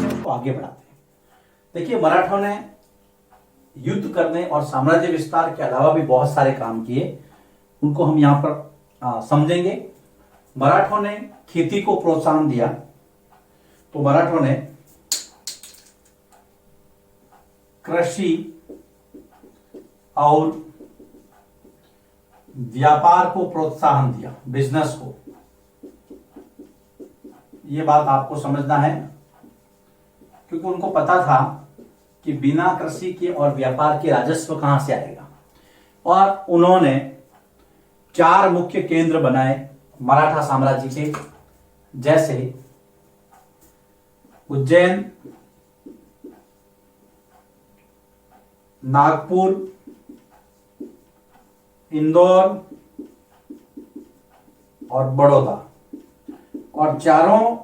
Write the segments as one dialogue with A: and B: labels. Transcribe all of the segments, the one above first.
A: उसको आगे बढ़ाते हैं। देखिए, मराठों ने युद्ध करने और साम्राज्य विस्तार के अलावा भी बहुत सारे काम किए, उनको हम यहां पर समझेंगे। मराठों ने खेती को प्रोत्साहन दिया, तो मराठों ने कृषि और व्यापार को प्रोत्साहन दिया, बिजनेस को। यह बात आपको समझना है, क्योंकि उनको पता था कि बिना कृषि के और व्यापार के राजस्व कहां से आएगा। और उन्होंने 4 मुख्य केंद्र बनाए मराठा साम्राज्य के, जैसे उज्जैन, नागपुर, इंदौर और बड़ौदा। और चारों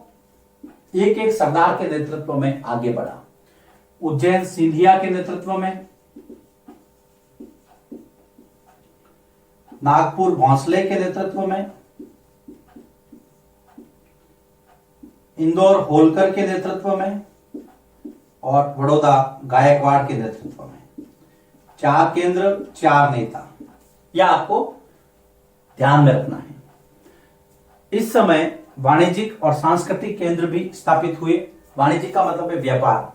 A: एक एक सरदार के नेतृत्व में आगे बढ़ा। उज्जैन सिंधिया के नेतृत्व में, नागपुर भोंसले के नेतृत्व में, इंदौर होलकर के नेतृत्व में और बड़ौदा गायकवाड़ के नेतृत्व में। 4 केंद्र, 4 नेता, यह आपको ध्यान में रखना है। इस समय वाणिज्यिक और सांस्कृतिक केंद्र भी स्थापित हुए। वाणिज्यिक का मतलब है व्यापार।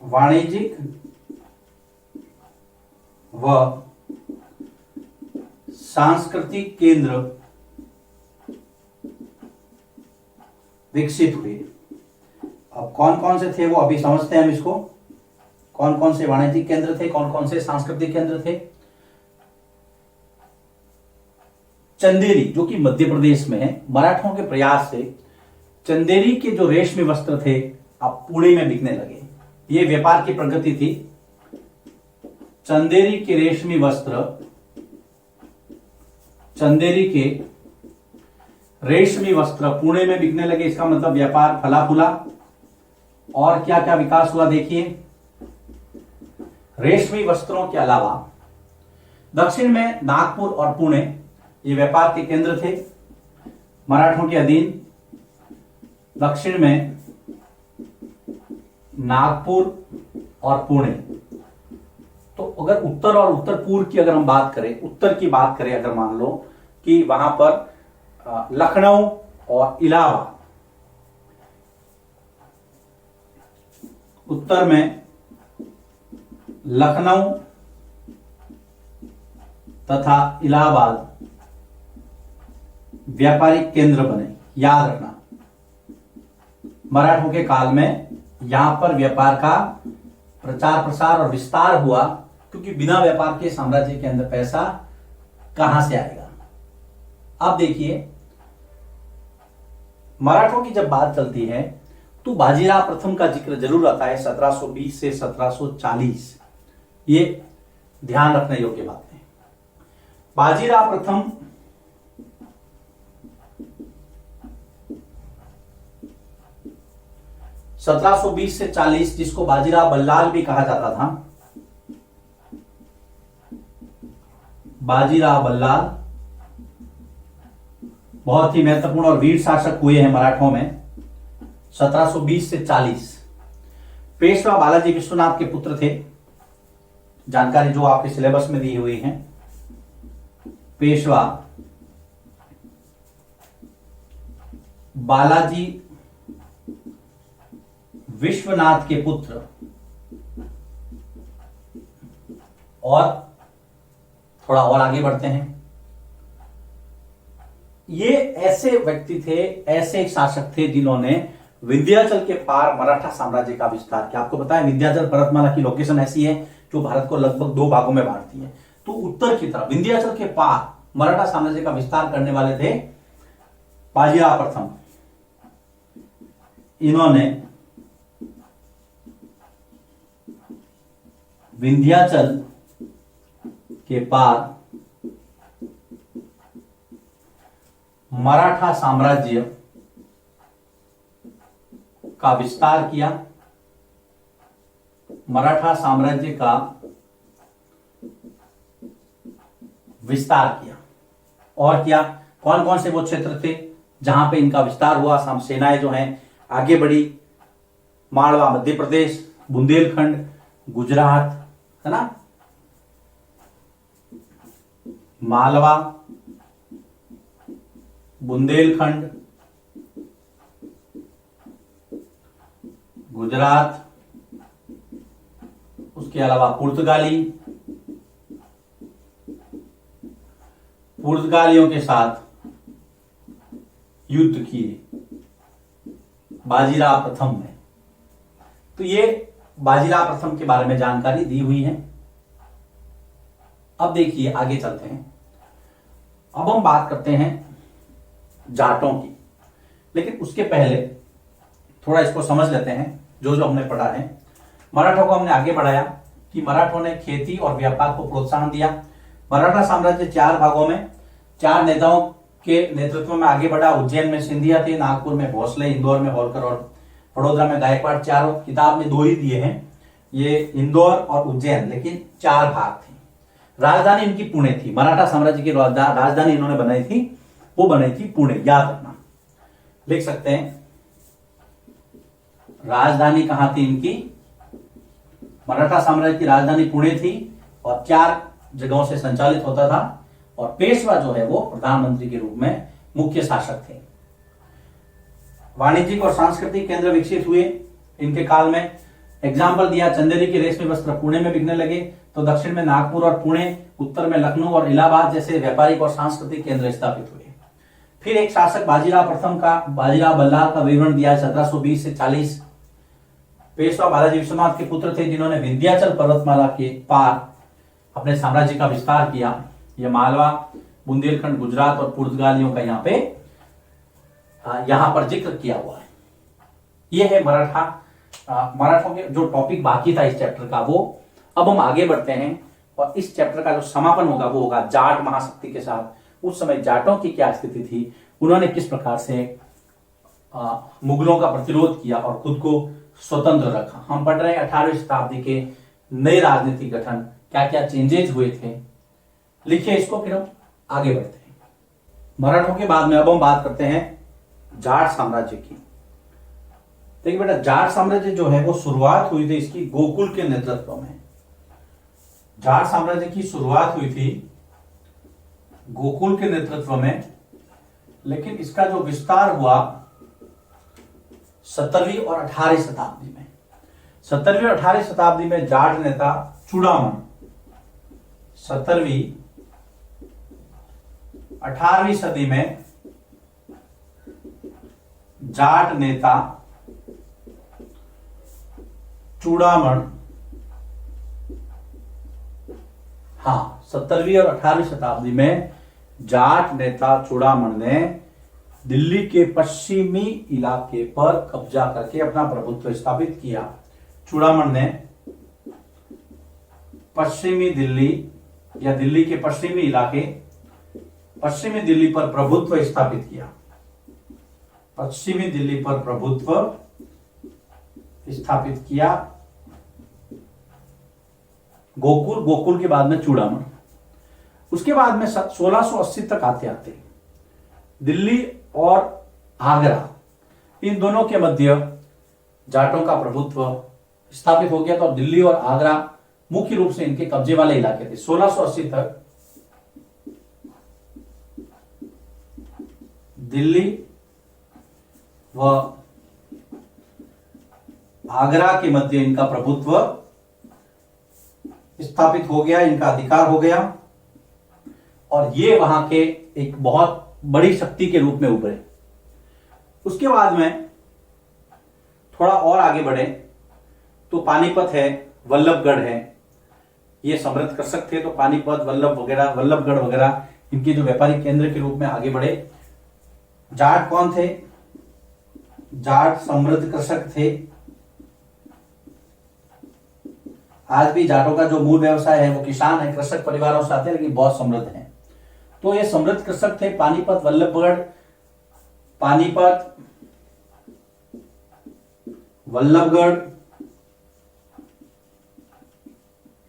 A: वाणिज्यिक व सांस्कृतिक केंद्र विकसित हुए। अब कौन कौन से थे वो अभी समझते हैं हम इसको। कौन कौन से वाणिज्यिक केंद्र थे, कौन कौन से सांस्कृतिक केंद्र थे। चंदेरी, जो कि मध्य प्रदेश में है, मराठों के प्रयास से चंदेरी के जो रेशमी वस्त्र थे अब पुणे में बिकने लगे। ये व्यापार की प्रगति थी। चंदेरी के रेशमी वस्त्र, चंदेरी के रेशमी वस्त्र पुणे में बिकने लगे। इसका मतलब व्यापार फला फूला। और क्या क्या विकास हुआ देखिए। रेशमी वस्त्रों के अलावा दक्षिण में नागपुर और पुणे ये व्यापार के केंद्र थे मराठों के अधीन। दक्षिण में नागपुर और पुणे। तो अगर उत्तर और उत्तर पूर्व की अगर हम बात करें, उत्तर की बात करें, अगर मान लो कि वहां पर लखनऊ और इलाहाबाद, उत्तर में लखनऊ तथा इलाहाबाद व्यापारिक केंद्र बने। याद रखना, मराठों के काल में यहां पर व्यापार का प्रचार प्रसार और विस्तार हुआ, क्योंकि बिना व्यापार के साम्राज्य के अंदर पैसा कहां से आएगा। अब देखिए, मराठों की जब बात चलती है तो बाजीराव प्रथम का जिक्र जरूर आता है, 1720 से 1740। ये ध्यान रखने योग्य बात है। बाजीराव प्रथम (1720 से 40), जिसको बाजीराव बल्लाल भी कहा जाता था। बाजीराव बल्लाल बहुत ही महत्वपूर्ण और वीर शासक हुए हैं मराठों में 1720 से 40। पेशवा बालाजी विश्वनाथ के पुत्र थे। जानकारी जो आपके सिलेबस में दी हुई है। पेशवा बालाजी विश्वनाथ के पुत्र। और थोड़ा और आगे बढ़ते हैं। ये ऐसे व्यक्ति थे, ऐसे शासक थे जिन्होंने विंध्याचल के पार मराठा साम्राज्य का विस्तार किया। आपको पता है विंध्याचल पर्वतमाला की लोकेशन ऐसी है जो भारत को लगभग 2 भागों में बांटती है। तो उत्तर की तरफ विंध्याचल के पार मराठा साम्राज्य का विस्तार करने वाले थे बाजीराव प्रथम। इन्होंने विंध्याचल के पार मराठा साम्राज्य का विस्तार किया। मराठा साम्राज्य का विस्तार किया। और क्या, कौन कौन से वो क्षेत्र थे जहां पे इनका विस्तार हुआ, सेनाएं जो हैं आगे बढ़ी? मालवा मध्य प्रदेश, बुंदेलखंड गुजरात, है ना, मालवा, बुंदेलखंड, गुजरात, उसके अलावा पुर्तगालियों के साथ युद्ध किए बाजीराव प्रथम ने। तो ये बाजीराव प्रथम के बारे में जानकारी दी हुई है। अब देखिए आगे चलते हैं। अब हम बात करते हैं जाटों की, लेकिन उसके पहले थोड़ा इसको समझ लेते हैं जो जो हमने पढ़ा है। मराठों को हमने आगे बढ़ाया कि मराठों ने खेती और व्यापार को प्रोत्साहन दिया। मराठा साम्राज्य 4 भागों में 4 नेताओं के नेतृत्व में आगे बढ़ा। उज्जैन में सिंधिया थे, नागपुर में भोसले, इंदौर में होलकर और वडोदरा में गायकवाड़। चारों किताब में 2 ही दिए हैं, ये इंदौर और उज्जैन, लेकिन 4 भाग थे। राजधानी इनकी पुणे थी। मराठा साम्राज्य की राजधानी इन्होंने बनाई थी, वो बनाई थी पुणे। याद रखना, लिख सकते हैं राजधानी कहां थी इनकी? मराठा साम्राज्य की राजधानी पुणे थी और 4 जगहों से संचालित होता था। और पेशवा जो है वो प्रधानमंत्री के रूप में मुख्य शासक थे। वाणिज्यिक और सांस्कृतिक केंद्र विकसित हुए इनके काल में। एग्जाम्पल दिया, चंदेरी के रेशमी वस्त्र पुणे में बिकने लगे, तो दक्षिण में नागपुर और पुणे, उत्तर में लखनऊ और इलाहाबाद जैसे व्यापारिक और सांस्कृतिक केंद्र स्थापित हुए। फिर एक शासक बाजीराव प्रथम का, बाजीराव बल्लाल का विवरण दिया 1720 से 40। पेशवा बालाजी विश्वनाथ के पुत्र थे जिन्होंने विंध्याचल पर्वतमाला के पार अपने साम्राज्य का विस्तार किया। ये मालवा, बुंदेलखंड, गुजरात और पुर्तगालियों का यहां पर जिक्र किया हुआ है। ये है मराठों के जो टॉपिक बाकी था इस चैप्टर का, वो अब हम आगे बढ़ते हैं। और इस चैप्टर का जो समापन होगा वो होगा जाट महाशक्ति के साथ। उस समय जाटों की क्या स्थिति थी, उन्होंने किस प्रकार से मुगलों का प्रतिरोध किया और खुद को स्वतंत्र रखा। हम पढ़ रहे हैं 18वीं शताब्दी के नए राजनीतिक गठन, क्या क्या चेंजेस हुए थे। लिखिए इसको, फिर हम आगे बढ़ते हैं। मराठों के बाद में अब हम बात करते हैं जाट साम्राज्य की। देखिए बेटा, जाट साम्राज्य जो है वो शुरुआत हुई थी इसकी गोकुल के नेतृत्व में। जाट साम्राज्य की शुरुआत हुई थी गोकुल के नेतृत्व में, लेकिन इसका जो विस्तार हुआ 17वीं और 18वीं शताब्दी में। 17वीं और 18वीं शताब्दी में जाट नेता चूड़ामन, 17वीं 18वीं सदी में जाट नेता चूड़ामन, हाँ 17वीं और 18वीं शताब्दी में जाट नेता चूड़ामन ने दिल्ली के पश्चिमी इलाके पर कब्जा करके अपना प्रभुत्व स्थापित किया। चूड़ामन ने पश्चिमी दिल्ली या दिल्ली के पश्चिमी इलाके, पश्चिमी दिल्ली पर प्रभुत्व स्थापित किया। पश्चिमी दिल्ली पर प्रभुत्व स्थापित किया। गोकुल के बाद में चूड़ामन। उसके बाद में 1680 तक आते आते दिल्ली और आगरा, इन दोनों के मध्य जाटों का प्रभुत्व स्थापित हो गया था। और दिल्ली और आगरा मुख्य रूप से इनके कब्जे वाले इलाके थे। 1680 तक दिल्ली व आगरा के मध्य इनका प्रभुत्व स्थापित हो गया, इनका अधिकार हो गया और ये वहां के एक बहुत बड़ी शक्ति के रूप में उभरे। उसके बाद में थोड़ा और आगे बढ़े तो पानीपत है, वल्लभगढ़ है, ये समृद्ध कृषक थे। तो पानीपत, वल्लभगढ़ वगैरह इनके जो व्यापारिक केंद्र के रूप में आगे बढ़े। जाट कौन थे? जाट समृद्ध कृषक थे। आज भी जाटों का जो मूल व्यवसाय है वो किसान है, कृषक परिवारों से आते हैं, लेकिन बहुत समृद्ध हैं। तो ये समृद्ध कृषक थे। पानीपत, वल्लभगढ़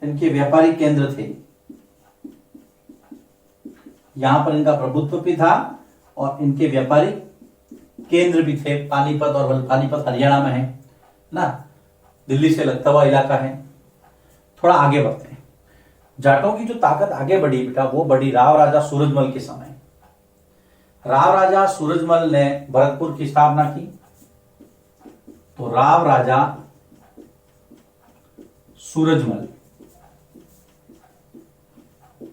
A: इनके व्यापारिक केंद्र थे। यहां पर इनका प्रभुत्व भी था और इनके व्यापारिक केंद्र भी थे। पानीपत, और पानीपत हरियाणा में है ना, दिल्ली से लगता हुआ इलाका है। थोड़ा आगे बढ़ते हैं। जाटों की जो ताकत आगे बढ़ी बेटा, वो बढ़ी राव राजा सूरजमल के समय। राव राजा सूरजमल ने भरतपुर की स्थापना की। तो राव राजा सूरजमल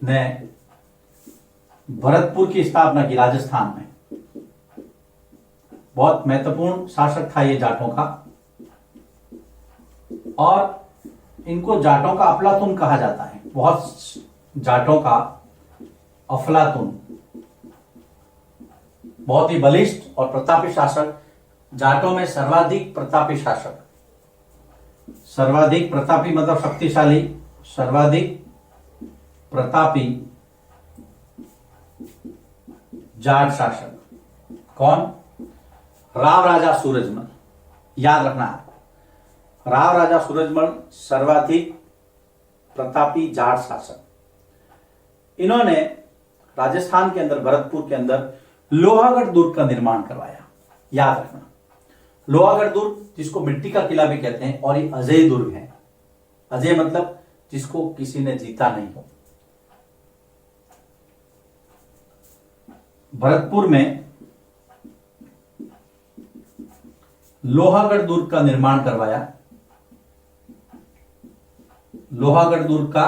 A: ने भरतपुर की स्थापना की राजस्थान में। बहुत महत्वपूर्ण शासक था ये जाटों का, और इनको जाटों का अफलातून कहा जाता है। बहुत जाटों का अफलातून, बहुत ही बलिष्ठ और प्रतापी शासक, जाटों में सर्वाधिक प्रतापी शासक। सर्वाधिक प्रतापी मतलब शक्तिशाली, सर्वाधिक प्रतापी जाट शासक कौन? राव राजा सूरजमल। याद रखना है, राव राजा सूरजमल सर्वाधिक प्रतापी जाट शासक। इन्होंने राजस्थान के अंदर, भरतपुर के अंदर लोहागढ़ दुर्ग का निर्माण करवाया। याद रखना, लोहागढ़ दुर्ग जिसको मिट्टी का किला भी कहते हैं, और ये अजय दुर्ग है। अजय मतलब जिसको किसी ने जीता नहीं हो। भरतपुर में लोहागढ़ दुर्ग का निर्माण करवाया। लोहागढ़ दुर्ग का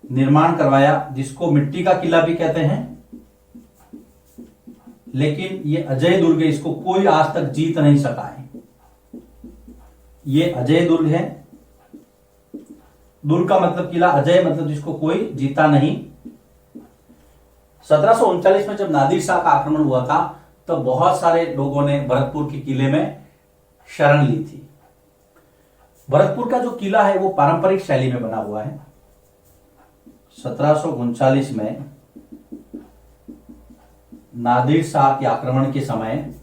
A: निर्माण करवाया, जिसको मिट्टी का किला भी कहते हैं, लेकिन ये अजय दुर्ग है, इसको कोई आज तक जीत नहीं सका है। ये अजय दुर्ग है। दुर्ग का मतलब किला, अजय मतलब जिसको कोई जीता नहीं। 1739 में जब नादिर शाह का आक्रमण हुआ था, तो बहुत सारे लोगों ने भरतपुर के किले में शरण ली थी। भरतपुर का जो किला है वो पारंपरिक शैली में बना हुआ है। 1739 में नादिर शाह के आक्रमण के समय,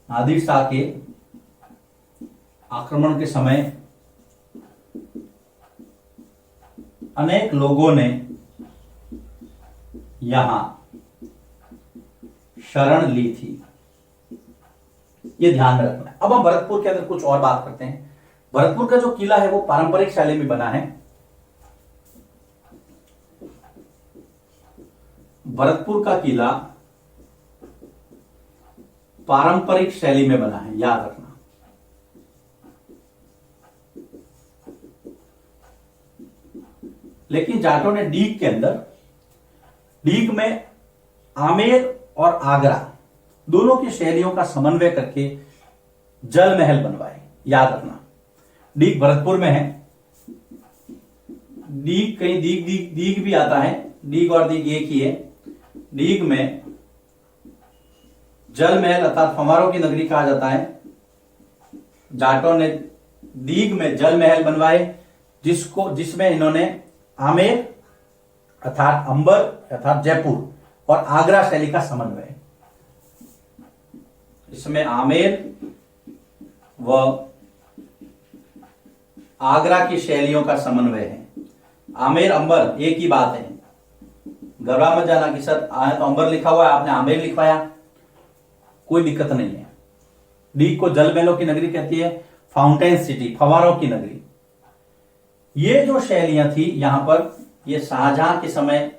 A: नादिर शाह के आक्रमण के समय अनेक लोगों ने यहां शरण ली थी। ये ध्यान में रखना है। अब हम भरतपुर के अंदर कुछ और बात करते हैं। भरतपुर का जो किला है वो पारंपरिक शैली में बना है। भरतपुर का किला पारंपरिक शैली में बना है, याद रखना। लेकिन जाटों ने डीग के अंदर, डीग में आमेर और आगरा दोनों की शैलियों का समन्वय करके जल महल बनवाए। याद रखना, डीग भरतपुर में है। डीग कहीं दीग भी आता है, डीग और दीग एक ही है। डीग में जल महल अर्थात फव्वारों की नगरी कहा जाता है। जाटों ने दीग में जल महल बनवाए, जिसमें इन्होंने आमेर अर्थात अंबर अर्थात जयपुर और आगरा शैली का समन्वय। इसमें आमेर व आगरा की शैलियों का समन्वय है। आमेर अंबर एक ही बात है, घबरा मत जाना कि सर आया तो अंबर लिखा हुआ है, आपने आमेर लिखवाया, कोई दिक्कत नहीं है। डीग को जल महलों की नगरी कहती है, फाउंटेन सिटी फव्वारों की नगरी। ये जो शैलियां थी यहां पर, ये शाहजहां के समय,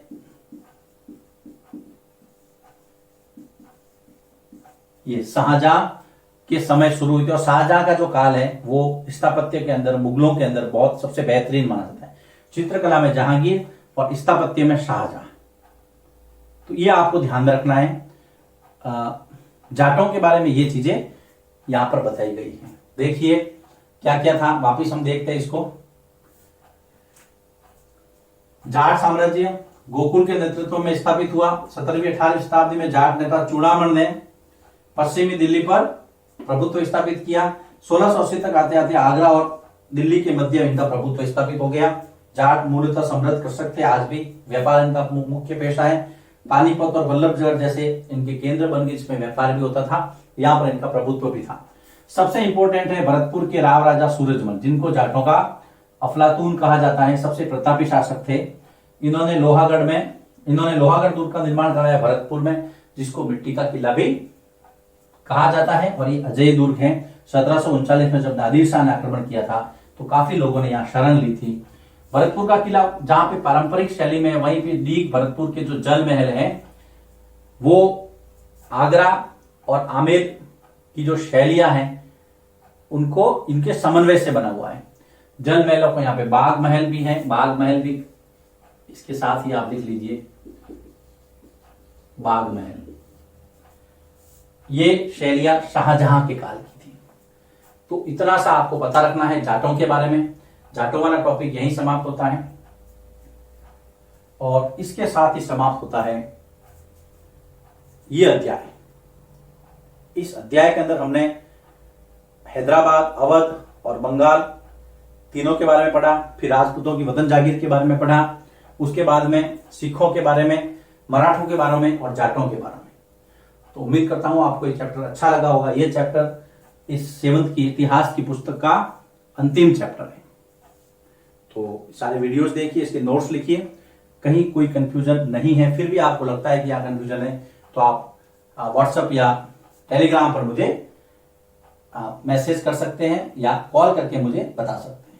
A: ये शाहजहां के समय शुरू हुई थी। और शाहजहां का जो काल है वो स्थापत्य के अंदर, मुगलों के अंदर बहुत सबसे बेहतरीन माना जाता है। चित्रकला में जहांगीर और स्थापत्य में शाहजहां। तो ये आपको ध्यान में रखना है। जाटों के बारे में ये चीजें यहां पर बताई गई हैं। देखिए क्या क्या था, वापिस हम देखते हैं इसको। जाट साम्राज्य गोकुल के नेतृत्व में स्थापित हुआ। 17वीं-18वीं शताब्दी में जाट नेता चूड़ामण ने पश्चिमी दिल्ली पर प्रभुत्व स्थापित किया। 1680 तक आते आते आगरा और दिल्ली के मध्य इनका प्रभुत्व स्थापित हो गया। जाट मूलतः समृद्ध कृषक थे, आज भी व्यापार इनका मुख्य पेशा है। पानीपत और वल्लभगढ़ जैसे इनके केंद्र बन गए, जिसमें व्यापार भी होता था। यहाँ पर इनका प्रभुत्व भी था। सबसे इंपॉर्टेंट है भरतपुर के राव राजा सूरजमल, जिनको जाटों का अफलातून कहा जाता है, सबसे प्रतापी शासक थे। इन्होंने लोहागढ़ दुर्ग का निर्माण कराया भरतपुर में, जिसको मिट्टी का किला भी कहा जाता है। और ये अजय दुर्ग है। 1739 में जब नादिर शाह ने आक्रमण किया था तो काफी लोगों ने यहाँ शरण ली थी। भरतपुर का किला जहां पे पारंपरिक शैली में, वहीं पे दीग भरतपुर के जो जल महल है वो आगरा और आमेर की जो शैलियां हैं उनको इनके समन्वय से बना हुआ है। जल महलों को यहाँ पे बाग महल भी है, बाग महल भी इसके साथ ही आप लिख लीजिए, बाग महल। ये शैलियां शाहजहां के काल की थी। तो इतना सा आपको पता रखना है जाटों के बारे में। जाटों वाला टॉपिक यहीं समाप्त होता है और इसके साथ ही समाप्त होता है ये अध्याय। इस अध्याय के अंदर हमने हैदराबाद, अवध और बंगाल तीनों के बारे में पढ़ा, फिर राजपूतों की वतन जागीर के बारे में पढ़ा, उसके बाद में सिखों के बारे में, मराठों के बारे में और जाटों के बारे में। तो उम्मीद करता हूं आपको ये चैप्टर अच्छा लगा होगा। ये चैप्टर इस 7th की इतिहास की पुस्तक का अंतिम चैप्टर है। तो सारे वीडियोस देखिए, इसके नोट्स लिखिए, कहीं कोई कंफ्यूजन नहीं है। फिर भी आपको लगता है कि यहाँ कंफ्यूजन है तो आप व्हाट्सएप या टेलीग्राम पर मुझे मैसेज कर सकते हैं या कॉल करके मुझे बता सकते हैं।